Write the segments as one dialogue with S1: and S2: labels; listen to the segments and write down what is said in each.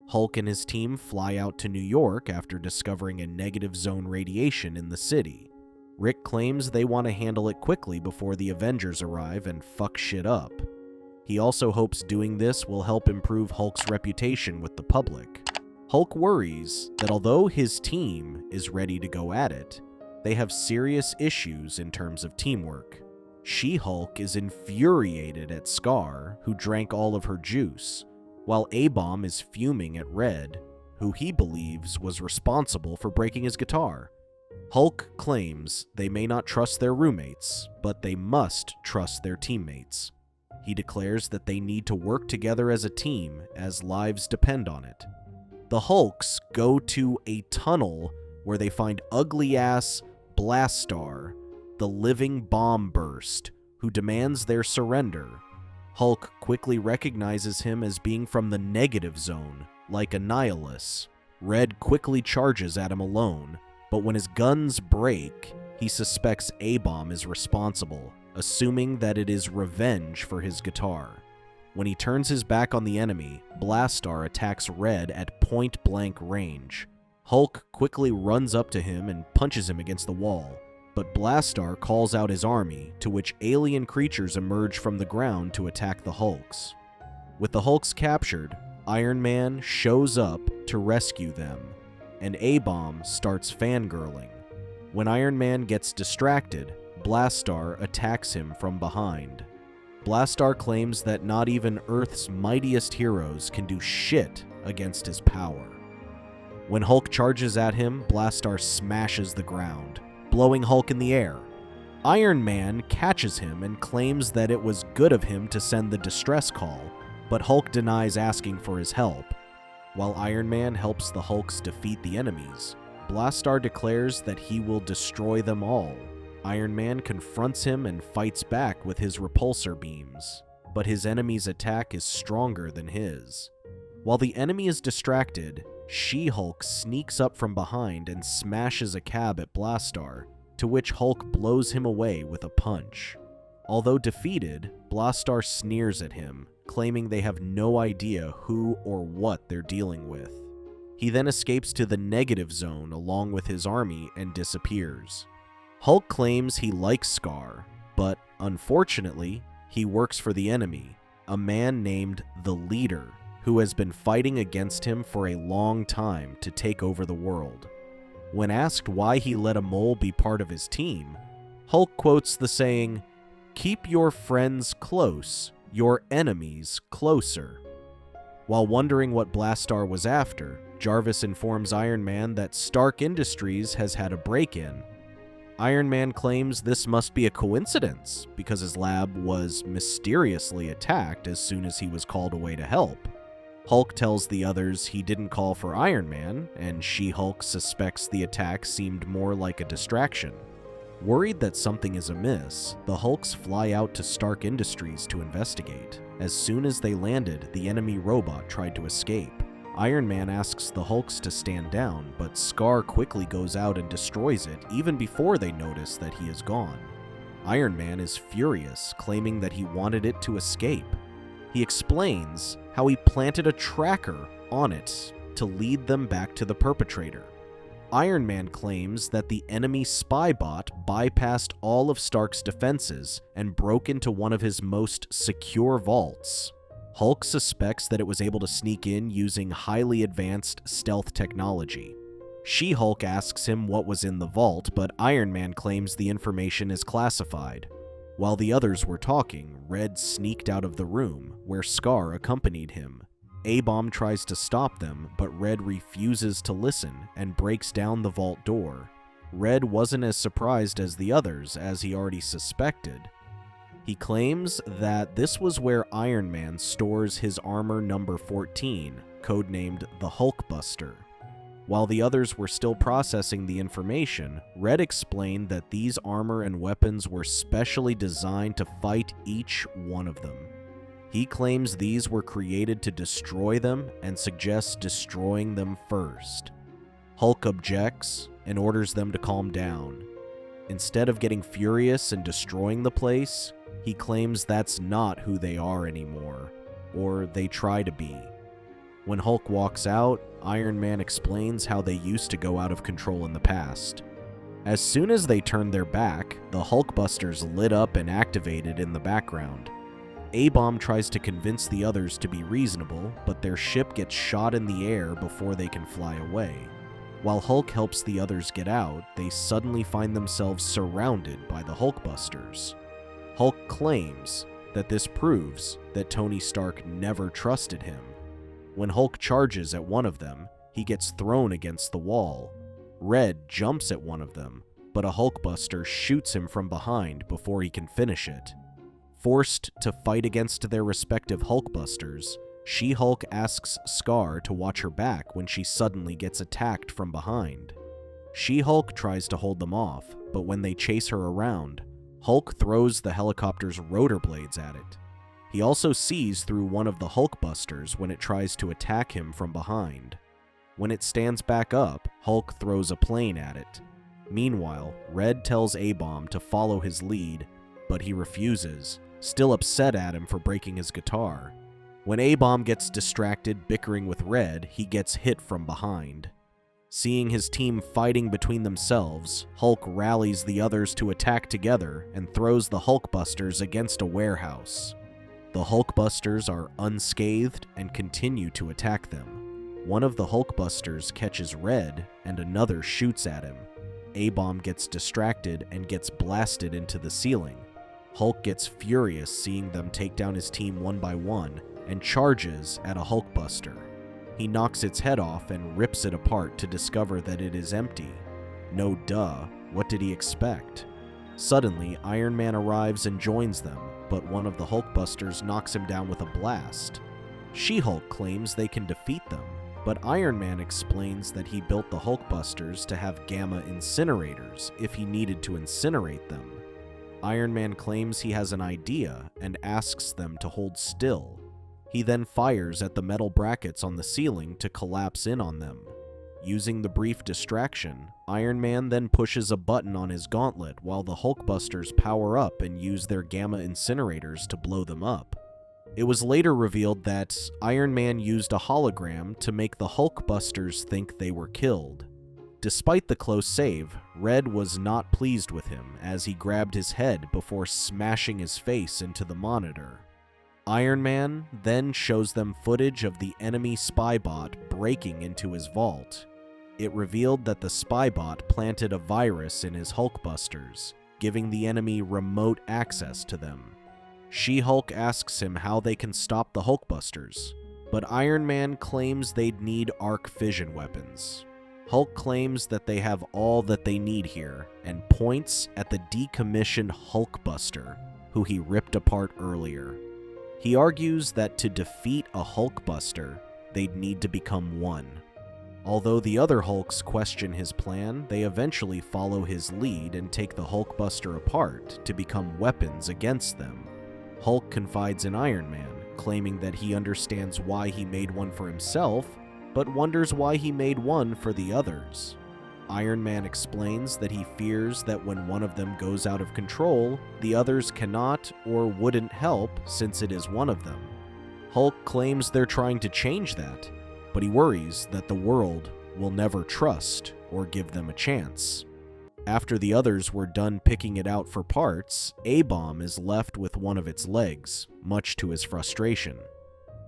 S1: Hulk and his team fly out to New York after discovering a negative zone radiation in the city. Rick claims they want to handle it quickly before the Avengers arrive and fuck shit up. He also hopes doing this will help improve Hulk's reputation with the public. Hulk worries that although his team is ready to go at it, they have serious issues in terms of teamwork. She-Hulk is infuriated at Scar, who drank all of her juice, while A-Bomb is fuming at Red, who he believes was responsible for breaking his guitar. Hulk claims they may not trust their roommates, but they must trust their teammates. He declares that they need to work together as a team, as lives depend on it. The Hulks go to a tunnel where they find ugly-ass Blastar, the living bomb burst, who demands their surrender. Hulk quickly recognizes him as being from the negative zone, like Annihilus. Red quickly charges at him alone, but when his guns break, he suspects A-Bomb is responsible, assuming that it is revenge for his guitar. When he turns his back on the enemy, Blastar attacks Red at point-blank range. Hulk quickly runs up to him and punches him against the wall, but Blastar calls out his army, to which alien creatures emerge from the ground to attack the Hulks. With the Hulks captured, Iron Man shows up to rescue them, and A-Bomb starts fangirling. When Iron Man gets distracted, Blastar attacks him from behind. Blastar claims that not even Earth's mightiest heroes can do shit against his power. When Hulk charges at him, Blastar smashes the ground, blowing Hulk in the air. Iron Man catches him and claims that it was good of him to send the distress call, but Hulk denies asking for his help. While Iron Man helps the Hulks defeat the enemies, Blastar declares that he will destroy them all. Iron Man confronts him and fights back with his repulsor beams, but his enemy's attack is stronger than his. While the enemy is distracted, She-Hulk sneaks up from behind and smashes a cab at Blastar, to which Hulk blows him away with a punch. Although defeated, Blastar sneers at him, claiming they have no idea who or what they're dealing with. He then escapes to the negative zone along with his army and disappears. Hulk claims he likes Scar, but unfortunately, he works for the enemy, a man named the Leader, who has been fighting against him for a long time to take over the world. When asked why he let a mole be part of his team, Hulk quotes the saying, "Keep your friends close, your enemies closer." While wondering what Blastar was after, Jarvis informs Iron Man that Stark Industries has had a break-in. Iron Man claims this must be a coincidence, because his lab was mysteriously attacked as soon as he was called away to help. Hulk tells the others he didn't call for Iron Man, and She-Hulk suspects the attack seemed more like a distraction. Worried that something is amiss, the Hulks fly out to Stark Industries to investigate. As soon as they landed, the enemy robot tried to escape. Iron Man asks the Hulks to stand down, but Scar quickly goes out and destroys it even before they notice that he is gone. Iron Man is furious, claiming that he wanted it to escape. He explains how he planted a tracker on it to lead them back to the perpetrator. Iron Man claims that the enemy spy bot bypassed all of Stark's defenses and broke into one of his most secure vaults. Hulk suspects that it was able to sneak in using highly advanced stealth technology. She-Hulk asks him what was in the vault, but Iron Man claims the information is classified. While the others were talking, Red sneaked out of the room, where Scar accompanied him. A-Bomb tries to stop them, but Red refuses to listen and breaks down the vault door. Red wasn't as surprised as the others, as he already suspected. He claims that this was where Iron Man stores his armor number 14, codenamed the Hulkbuster. While the others were still processing the information, Red explained that these armor and weapons were specially designed to fight each one of them. He claims these were created to destroy them and suggests destroying them first. Hulk objects and orders them to calm down. Instead of getting furious and destroying the place, he claims that's not who they are anymore, or they try to be. When Hulk walks out, Iron Man explains how they used to go out of control in the past. As soon as they turned their back, the Hulkbusters lit up and activated in the background. A-Bomb tries to convince the others to be reasonable, but their ship gets shot in the air before they can fly away. While Hulk helps the others get out, they suddenly find themselves surrounded by the Hulkbusters. Hulk claims that this proves that Tony Stark never trusted him. When Hulk charges at one of them, he gets thrown against the wall. Red jumps at one of them, but a Hulkbuster shoots him from behind before he can finish it. Forced to fight against their respective Hulkbusters, She-Hulk asks Scar to watch her back when she suddenly gets attacked from behind. She-Hulk tries to hold them off, but when they chase her around, Hulk throws the helicopter's rotor blades at it. He also sees through one of the Hulkbusters when it tries to attack him from behind. When it stands back up, Hulk throws a plane at it. Meanwhile, Red tells A-Bomb to follow his lead, but he refuses, still upset at him for breaking his guitar. When A-Bomb gets distracted bickering with Red, he gets hit from behind. Seeing his team fighting between themselves, Hulk rallies the others to attack together and throws the Hulkbusters against a warehouse. The Hulkbusters are unscathed and continue to attack them. One of the Hulkbusters catches Red and another shoots at him. A-Bomb gets distracted and gets blasted into the ceiling. Hulk gets furious seeing them take down his team one by one and charges at a Hulkbuster. He knocks its head off and rips it apart to discover that it is empty. No duh, what did he expect? Suddenly, Iron Man arrives and joins them, but one of the Hulkbusters knocks him down with a blast. She-Hulk claims they can defeat them, but Iron Man explains that he built the Hulkbusters to have gamma incinerators if he needed to incinerate them. Iron Man claims he has an idea and asks them to hold still. He then fires at the metal brackets on the ceiling to collapse in on them. Using the brief distraction, Iron Man then pushes a button on his gauntlet while the Hulkbusters power up and use their gamma incinerators to blow them up. It was later revealed that Iron Man used a hologram to make the Hulkbusters think they were killed. Despite the close save, Red was not pleased with him as he grabbed his head before smashing his face into the monitor. Iron Man then shows them footage of the enemy spybot breaking into his vault. It revealed that the spybot planted a virus in his Hulkbusters, giving the enemy remote access to them. She-Hulk asks him how they can stop the Hulkbusters, but Iron Man claims they'd need arc fission weapons. Hulk claims that they have all that they need here, and points at the decommissioned Hulkbuster, who he ripped apart earlier. He argues that to defeat a Hulkbuster, they'd need to become one. Although the other Hulks question his plan, they eventually follow his lead and take the Hulkbuster apart to become weapons against them. Hulk confides in Iron Man, claiming that he understands why he made one for himself, but wonders why he made one for the others. Iron Man explains that he fears that when one of them goes out of control, the others cannot or wouldn't help since it is one of them. Hulk claims they're trying to change that, but he worries that the world will never trust or give them a chance. After the others were done picking it out for parts, A-Bomb is left with one of its legs, much to his frustration.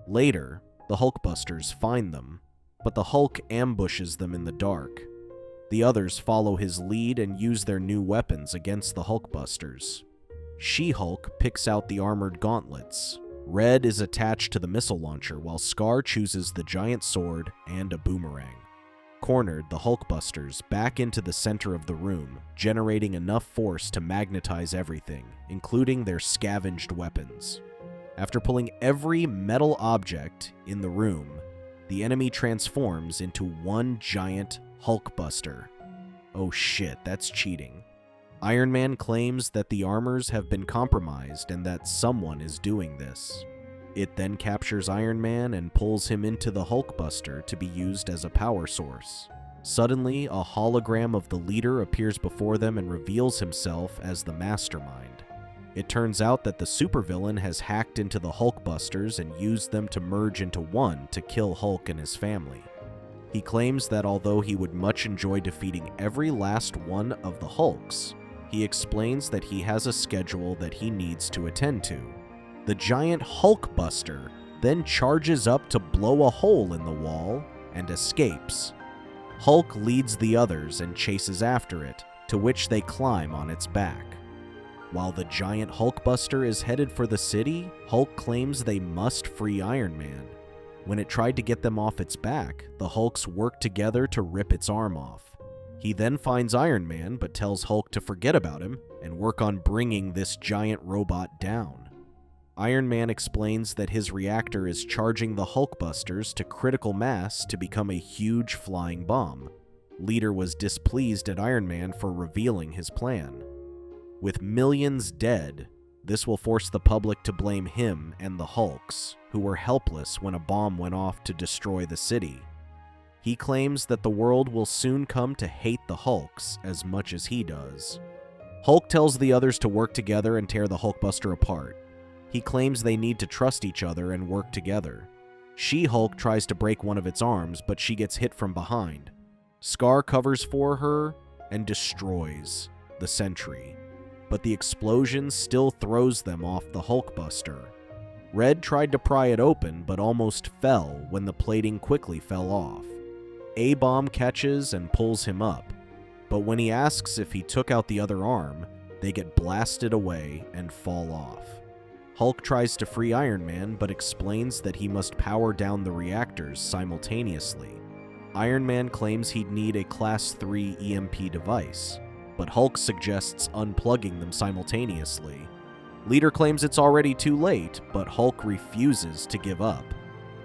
S1: Later, the Hulkbusters find them, but the Hulk ambushes them in the dark. The others follow his lead and use their new weapons against the Hulkbusters. She-Hulk picks out the armored gauntlets. Red is attached to the missile launcher while Scar chooses the giant sword and a boomerang. Cornered, the Hulkbusters back into the center of the room, generating enough force to magnetize everything, including their scavenged weapons. After pulling every metal object in the room, the enemy transforms into one giant Hulkbuster. Oh shit, that's cheating. Iron Man claims that the armors have been compromised and that someone is doing this. It then captures Iron Man and pulls him into the Hulkbuster to be used as a power source. Suddenly, a hologram of the leader appears before them and reveals himself as the mastermind. It turns out that the supervillain has hacked into the Hulkbusters and used them to merge into one to kill Hulk and his family. He claims that although he would much enjoy defeating every last one of the Hulks, he explains that he has a schedule that he needs to attend to. The giant Hulkbuster then charges up to blow a hole in the wall and escapes. Hulk leads the others and chases after it, to which they climb on its back. While the giant Hulkbuster is headed for the city, Hulk claims they must free Iron Man. When it tried to get them off its back, the Hulks work together to rip its arm off. He then finds Iron Man but tells Hulk to forget about him and work on bringing this giant robot down. Iron Man explains that his reactor is charging the Hulkbusters to critical mass to become a huge flying bomb. Leader was displeased at Iron Man for revealing his plan. With millions dead, this will force the public to blame him and the Hulks, who were helpless when a bomb went off to destroy the city. He claims that the world will soon come to hate the Hulks as much as he does. Hulk tells the others to work together and tear the Hulkbuster apart. He claims they need to trust each other and work together. She-Hulk tries to break one of its arms, but she gets hit from behind. Scar covers for her and destroys the Sentry, but the explosion still throws them off the Hulkbuster. Red tried to pry it open, but almost fell when the plating quickly fell off. A-Bomb catches and pulls him up, but when he asks if he took out the other arm, they get blasted away and fall off. Hulk tries to free Iron Man, but explains that he must power down the reactors simultaneously. Iron Man claims he'd need a Class 3 EMP device, but Hulk suggests unplugging them simultaneously. Leader claims it's already too late, but Hulk refuses to give up.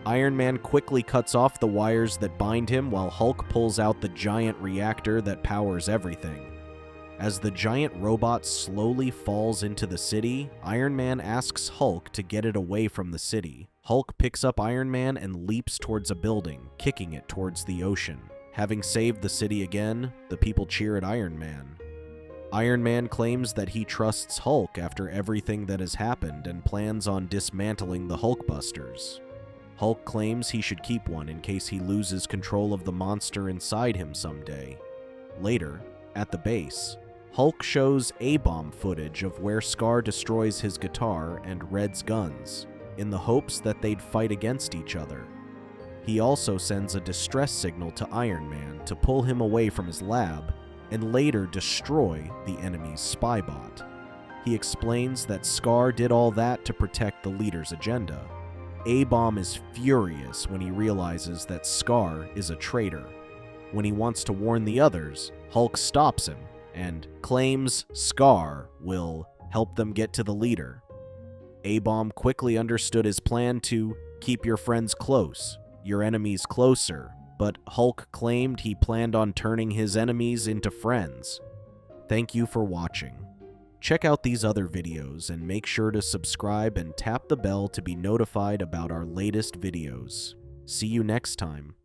S1: Iron Man quickly cuts off the wires that bind him while Hulk pulls out the giant reactor that powers everything. As the giant robot slowly falls into the city, Iron Man asks Hulk to get it away from the city. Hulk picks up Iron Man and leaps towards a building, kicking it towards the ocean. Having saved the city again, the people cheer at Iron Man. Iron Man claims that he trusts Hulk after everything that has happened and plans on dismantling the Hulkbusters. Hulk claims he should keep one in case he loses control of the monster inside him someday. Later, at the base, Hulk shows A-Bomb footage of where Scar destroys his guitar and Red's guns, in the hopes that they'd fight against each other. He also sends a distress signal to Iron Man to pull him away from his lab, and later destroy the enemy's spy bot. He explains that Scar did all that to protect the leader's agenda. A-Bomb is furious when he realizes that Scar is a traitor. When he wants to warn the others, Hulk stops him and claims Scar will help them get to the leader. A-Bomb quickly understood his plan to keep your friends close, your enemies closer, but Hulk claimed he planned on turning his enemies into friends. Thank you for watching. Check out these other videos and make sure to subscribe and tap the bell to be notified about our latest videos. See you next time.